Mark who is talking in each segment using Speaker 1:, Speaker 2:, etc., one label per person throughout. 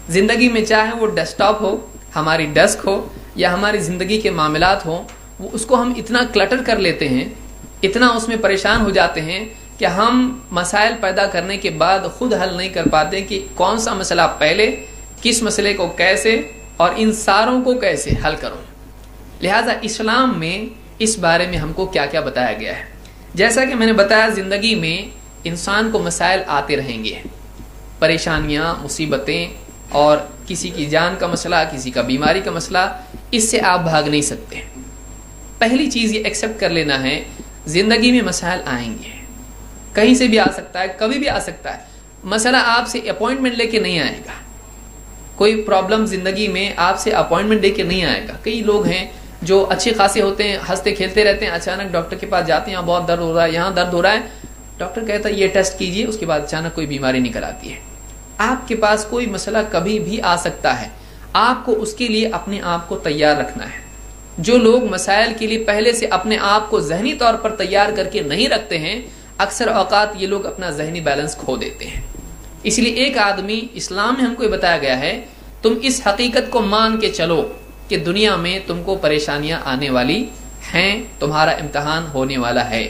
Speaker 1: زندگی میں چاہے وہ ڈیسک ٹاپ ہو، ہماری ڈیسک ہو، یا ہماری زندگی کے معاملات ہوں، وہ اس کو ہم اتنا کلٹر کر لیتے ہیں، اتنا اس میں پریشان ہو جاتے ہیں کہ ہم مسائل پیدا کرنے کے بعد خود حل نہیں کر پاتے کہ کون سا مسئلہ پہلے، کس مسئلے کو کیسے، اور ان ساروں کو کیسے حل کروں۔ لہٰذا اسلام میں اس بارے میں ہم کو کیا کیا بتایا گیا ہے؟ جیسا کہ میں نے بتایا، زندگی میں انسان کو مسائل آتے رہیں گے، پریشانیاں، مصیبتیں، اور کسی کی جان کا مسئلہ، کسی کا بیماری کا مسئلہ، اس سے آپ بھاگ نہیں سکتے۔ پہلی چیز یہ ایکسیپٹ کر لینا ہے، زندگی میں مسائل آئیں گے، کہیں سے بھی آ سکتا ہے، کبھی بھی آ سکتا ہے۔ مسئلہ آپ سے اپوائنٹمنٹ لے کے نہیں آئے گا، کوئی پرابلم زندگی میں آپ سے اپوائنٹمنٹ لے کے نہیں آئے گا۔ کئی لوگ ہیں جو اچھے خاصے ہوتے ہیں، ہنستے کھیلتے رہتے ہیں، اچانک ڈاکٹر کے پاس جاتے ہیں، یہاں بہت درد ہو رہا ہے، یہاں درد ہو رہا ہے، ڈاکٹر کہتا ہے یہ ٹیسٹ کیجئے، اس کے بعد اچانک کوئی بیماری نکل آتی ہے۔ آپ کے پاس کوئی مسئلہ کبھی بھی آ سکتا ہے، آپ کو اس کے لیے اپنے آپ کو تیار رکھنا ہے۔ جو لوگ مسائل کے لیے پہلے سے اپنے آپ کو ذہنی طور پر تیار کر کے نہیں رکھتے ہیں، اکثر اوقات یہ لوگ اپنا ذہنی بیلنس کھو دیتے ہیں۔ اس لیے ایک آدمی، اسلام میں ہم کو یہ بتایا گیا ہے، تم اس حقیقت کو مان کے چلو کہ دنیا میں تم کو پریشانیاں آنے والی ہیں، تمہارا امتحان ہونے والا ہے۔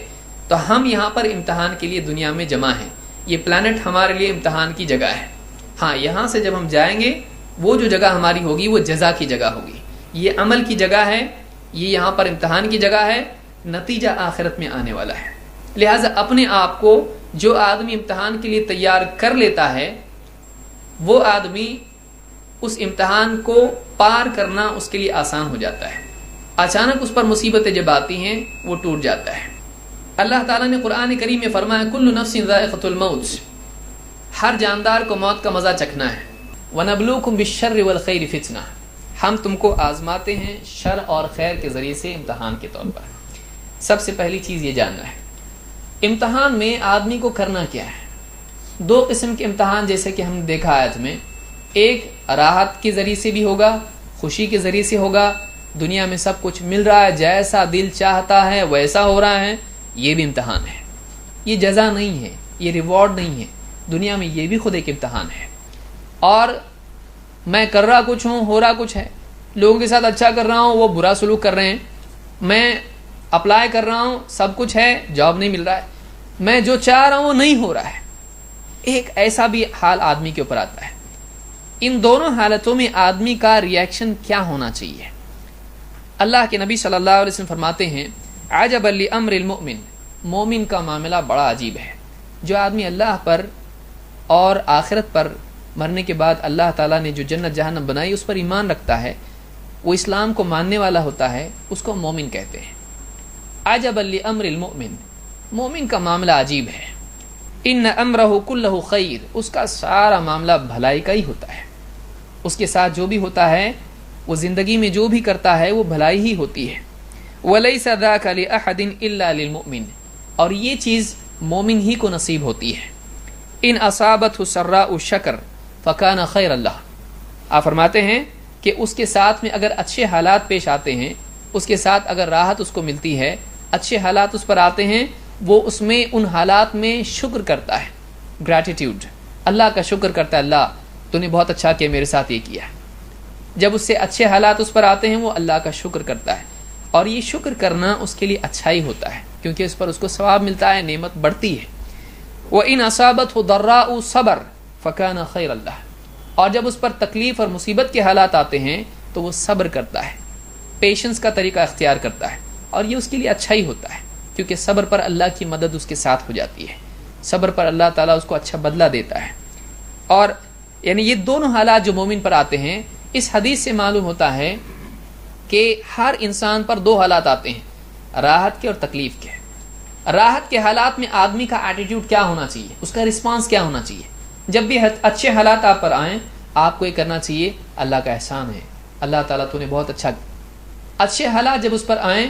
Speaker 1: تو ہم یہاں پر امتحان کے لیے دنیا میں جمع ہیں، یہ پلانٹ ہمارے لیے امتحان کی جگہ ہے۔ ہاں، یہاں سے جب ہم جائیں گے، وہ جو جگہ ہماری ہوگی وہ جزا کی جگہ ہوگی، یہ عمل کی جگہ ہے، یہ یہاں پر امتحان کی جگہ ہے، نتیجہ آخرت میں آنے والا ہے۔ لہٰذا اپنے آپ کو جو آدمی امتحان کے لیے تیار کر لیتا ہے، وہ آدمی اس امتحان کو پار کرنا اس کے لیے آسان ہو جاتا ہے۔ اچانک اس پر مصیبتیں جب آتی ہیں، وہ ٹوٹ جاتا ہے۔ اللہ تعالیٰ نے قرآن کریم میں فرمایا، کل نفس ذائقۃ الموت، ہر جاندار کو موت کا مزہ چکھنا ہے۔ وَنَبْلُوكُمْ بِالشَّرِّ وَالْخَيْرِ فِتْنَةً، ہم تم کو آزماتے ہیں شر اور خیر کے ذریعے سے امتحان کے طور پر۔ سب سے پہلی چیز یہ جاننا ہے، امتحان میں آدمی کو کرنا کیا ہے۔ دو قسم کے امتحان جیسے کہ ہم نے دیکھا آیت میں، ایک راحت کے ذریعے سے بھی ہوگا، خوشی کے ذریعے سے ہوگا، دنیا میں سب کچھ مل رہا ہے، جیسا دل چاہتا ہے ویسا ہو رہا ہے، یہ بھی امتحان ہے۔ یہ جزا نہیں ہے، یہ ریوارڈ نہیں ہے، دنیا میں یہ بھی خود ایک امتحان ہے۔ اور میں کر رہا کچھ ہوں، ہو رہا کچھ ہے، لوگوں کے ساتھ اچھا کر رہا ہوں، وہ برا سلوک کر رہے ہیں، میں اپلائی کر رہا ہوں، سب کچھ ہے، جاب نہیں مل رہا ہے، میں جو چاہ رہا ہوں وہ نہیں ہو رہا ہے۔ ایک ایسا بھی حال آدمی کے اوپر آتا ہے۔ ان دونوں حالتوں میں آدمی کا ریئیکشن کیا ہونا چاہیے؟ اللہ کے نبی صلی اللہ علیہ وسلم فرماتے ہیں، عجبا لامر المؤمن، مومن کا معاملہ بڑا عجیب ہے۔ جو آدمی اللہ پر اور آخرت پر، مرنے کے بعد اللہ تعالیٰ نے جو جنت جہنم بنائی اس پر ایمان رکھتا ہے، وہ اسلام کو ماننے والا ہوتا ہے، اس کو مومن کہتے ہیں۔ عجبا لامر المؤمن، مومن کا معاملہ عجیب ہے۔ ان امرہ کلہ خیر، اس کا سارا معاملہ بھلائی کا ہی ہوتا ہے، اس کے ساتھ جو بھی ہوتا ہے، وہ زندگی میں جو بھی کرتا ہے وہ بھلائی ہی ہوتی ہے۔ ولیس ذاک لأحد الا للمؤمن، اور یہ چیز مومن ہی کو نصیب ہوتی ہے۔ ان اصابتہ سراء شکر فکان خیر اللہ، آپ فرماتے ہیں کہ اس کے ساتھ میں اگر اچھے حالات پیش آتے ہیں، اس کے ساتھ اگر راحت اس کو ملتی ہے، اچھے حالات اس پر آتے ہیں، وہ اس میں ان حالات میں شکر کرتا ہے، گریٹیٹیوڈ، اللہ کا شکر کرتا ہے، اللہ تو نے بہت اچھا کیا، میرے ساتھ یہ کیا۔ جب اس سے اچھے حالات اس پر آتے ہیں، وہ اللہ کا شکر کرتا ہے، اور یہ شکر کرنا اس کے لیے اچھا ہی ہوتا ہے، کیونکہ اس پر اس کو ثواب ملتا ہے، نعمت بڑھتی ہے۔ وَإِنْ أَصَابَتْهُ ضَرَّاءُ صَبَرَ فَكَانَ خَيْرًا لَهُ، اور جب اس پر تکلیف اور مصیبت کے حالات آتے ہیں تو وہ صبر کرتا ہے، پیشنس کا طریقہ اختیار کرتا ہے، اور یہ اس کے لیے اچھا ہی ہوتا ہے، کیونکہ صبر پر اللہ کی مدد اس کے ساتھ ہو جاتی ہے، صبر پر اللہ تعالیٰ اس کو اچھا بدلہ دیتا ہے۔ اور یعنی یہ دونوں حالات جو مومن پر آتے ہیں، اس حدیث سے معلوم ہوتا ہے کہ ہر انسان پر دو حالات آتے ہیں، راحت کے اور تکلیف کے۔ راحت کے حالات میں آدمی کا ایٹیٹیوڈ کیا ہونا چاہیے، اس کا رسپانس کیا ہونا چاہیے؟ جب بھی اچھے حالات آپ پر آئیں، آپ کو یہ کرنا چاہیے، اللہ کا احسان ہے، اللہ تعالیٰ تو نے بہت اچھا۔ اچھے حالات جب اس پر آئیں،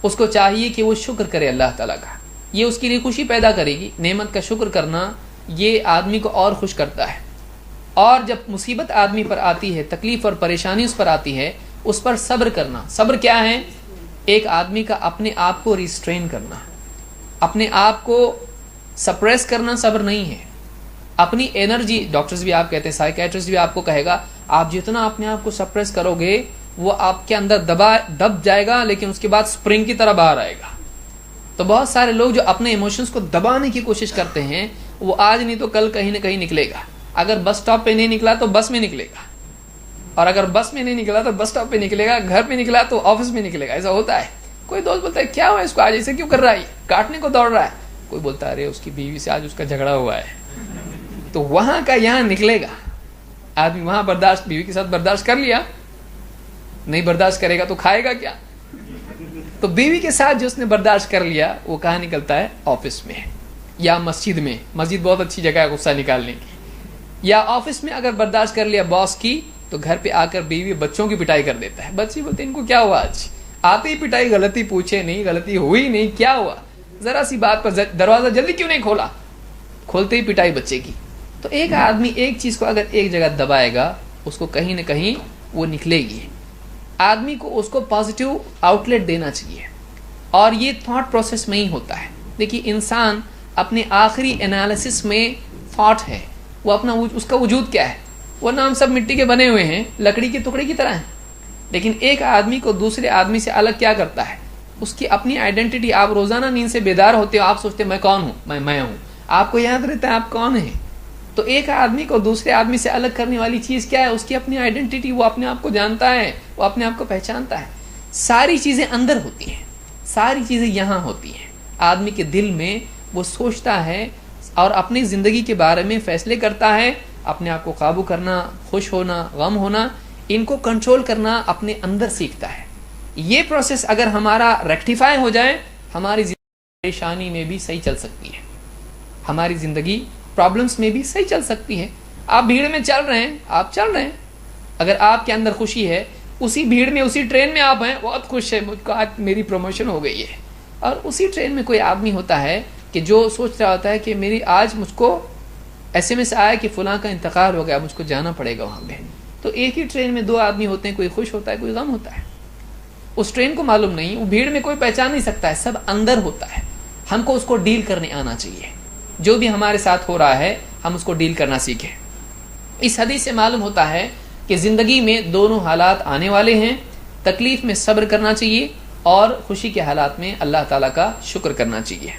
Speaker 1: اس کو چاہیے کہ وہ شکر کرے اللہ تعالیٰ کا، یہ اس کے لیے خوشی پیدا کرے گی۔ نعمت کا شکر کرنا یہ آدمی کو اور خوش کرتا ہے۔ اور جب مصیبت آدمی پر آتی ہے، تکلیف اور پریشانی اس پر آتی ہے، اس پر صبر کرنا۔ صبر کیا ہے؟ ایک آدمی کا اپنے آپ کو ریسٹرین کرنا، اپنے آپ کو سپریس کرنا صبر نہیں ہے۔ اپنی انرجی، ڈاکٹرز بھی آپ کہتے ہیں، سائیکیٹرسٹ بھی آپ کو کہے گا، آپ جتنا اپنے آپ کو سپریس کرو گے وہ آپ کے اندر دب جائے گا، لیکن اس کے بعد سپرنگ کی طرح باہر آئے گا. تو بہت سارے لوگ جو اپنے ایموشنز کو دبانے کی کوشش کرتے ہیں وہ آج نہیں تو کل کہیں نہ کہیں نکلے گا. اگر بس سٹاپ پہ نہیں نکلا تو بس میں نکلے گا، اور اگر بس میں نہیں نکلا تو بس سٹاپ پہ نکلے گا، گھر پہ نکلا تو آفس میں نکلے گا. ایسا ہوتا ہے. کوئی دوست بولتا ہے کیا ہوا اس کو آج ایسے کیوں کر رہا ہے، کاٹنے کو دوڑ رہا ہے. کوئی بولتا ہے ارے اس کی بیوی سے آج اس کا جھگڑا ہوا ہے. تو وہاں کا یہاں نکلے گا. آدمی وہاں برداشت بیوی کے ساتھ برداشت کر لیا، نہیں برداشت کرے گا تو کھائے گا کیا. تو بیوی کے ساتھ جو اس نے برداشت کر لیا وہ کہاں نکلتا ہے، آفس میں یا مسجد میں. مسجد بہت اچھی جگہ ہے غصہ نکالنے کی. یا آفس میں اگر برداشت کر لیا باس کی تو گھر پہ آ کر بیوی بچوں کی پٹائی کر دیتا ہے. بچے بولتے ہیں ان کو کیا ہوا آج، آتے ہی پٹائی، غلطی پوچھے نہیں، غلطی ہوئی نہیں، کیا ہوا، ذرا سی بات پر دروازہ جلدی کیوں نہیں کھولا، کھولتے ہی پٹائی بچے کی. تو ایک آدمی ایک چیز کو اگر ایک جگہ دبائے گا اس کو کہیں نہ کہیں وہ نکلے گی. آدمی کو اس کو پازیٹیو آؤٹ لیٹ دینا چاہیے، اور یہ تھاٹ پروسیس میں ہی ہوتا ہے. دیکھیے انسان اپنے آخری انالیسس میں تھاٹ ہے، وہ اپنا اس کا وجود کیا ہے، ورنہ ہم سب مٹی کے بنے ہوئے ہیں، لکڑی کے ٹکڑے کی طرح ہیں. لیکن ایک آدمی کو دوسرے آدمی سے الگ کیا کرتا ہے، اس کی اپنی آئیڈینٹی. آپ روزانہ نیند سے بیدار ہوتے ہو، آپ سوچتے ہیں میں کون ہوں، میں ہوں، آپ کو یاد رہتا ہے آپ کون ہیں. تو ایک آدمی کو دوسرے آدمی سے الگ کرنے والی چیز کیا ہے، اس کی اپنی آئیڈینٹی. وہ اپنے آپ کو جانتا ہے، وہ اپنے آپ کو پہچانتا ہے. ساری چیزیں اندر ہوتی ہیں، ساری چیزیں یہاں ہوتی ہیں. آدمی کے دل میں وہ سوچتا ہے اور اپنی زندگی کے بارے میں فیصلے کرتا ہے. اپنے آپ کو قابو کرنا، خوش ہونا، غم ہونا، ان کو کنٹرول کرنا اپنے اندر سیکھتا ہے. یہ پروسیس اگر ہمارا ریکٹیفائی ہو جائے، ہماری زندگی پریشانی میں بھی صحیح چل سکتی ہے، ہماری زندگی پرابلمس میں بھی صحیح چل سکتی ہے. آپ بھیڑ میں چل رہے ہیں، آپ چل رہے ہیں، اگر آپ کے اندر خوشی ہے، اسی بھیڑ میں اسی ٹرین میں آپ ہیں، بہت خوش ہے، مجھ کو آج میری پروموشن ہو گئی ہے. اور اسی ٹرین میں کوئی آدمی ہوتا ہے کہ جو سوچ رہا ہوتا ہے کہ میری آج مجھ کو SMS آیا کہ فلاں کا انتقال ہو گیا، مجھ کو جانا پڑے گا وہاں پہ. تو ایک ہی ٹرین میں دو آدمی ہوتے ہیں، کوئی خوش ہوتا ہے، کوئی غم ہوتا ہے. اس ٹرین کو معلوم نہیں، وہ بھیڑ میں کوئی پہچان نہیں سکتا ہے، سب اندر ہوتا ہے. ہم کو اس کو ڈیل کرنے آنا چاہیے. جو بھی ہمارے ساتھ ہو رہا ہے ہم اس کو ڈیل کرنا سیکھیں. اس حدیث سے معلوم ہوتا ہے کہ زندگی میں دونوں حالات آنے والے ہیں. تکلیف میں صبر کرنا چاہیے اور خوشی کے حالات میں اللہ تعالیٰ کا شکر کرنا چاہیے.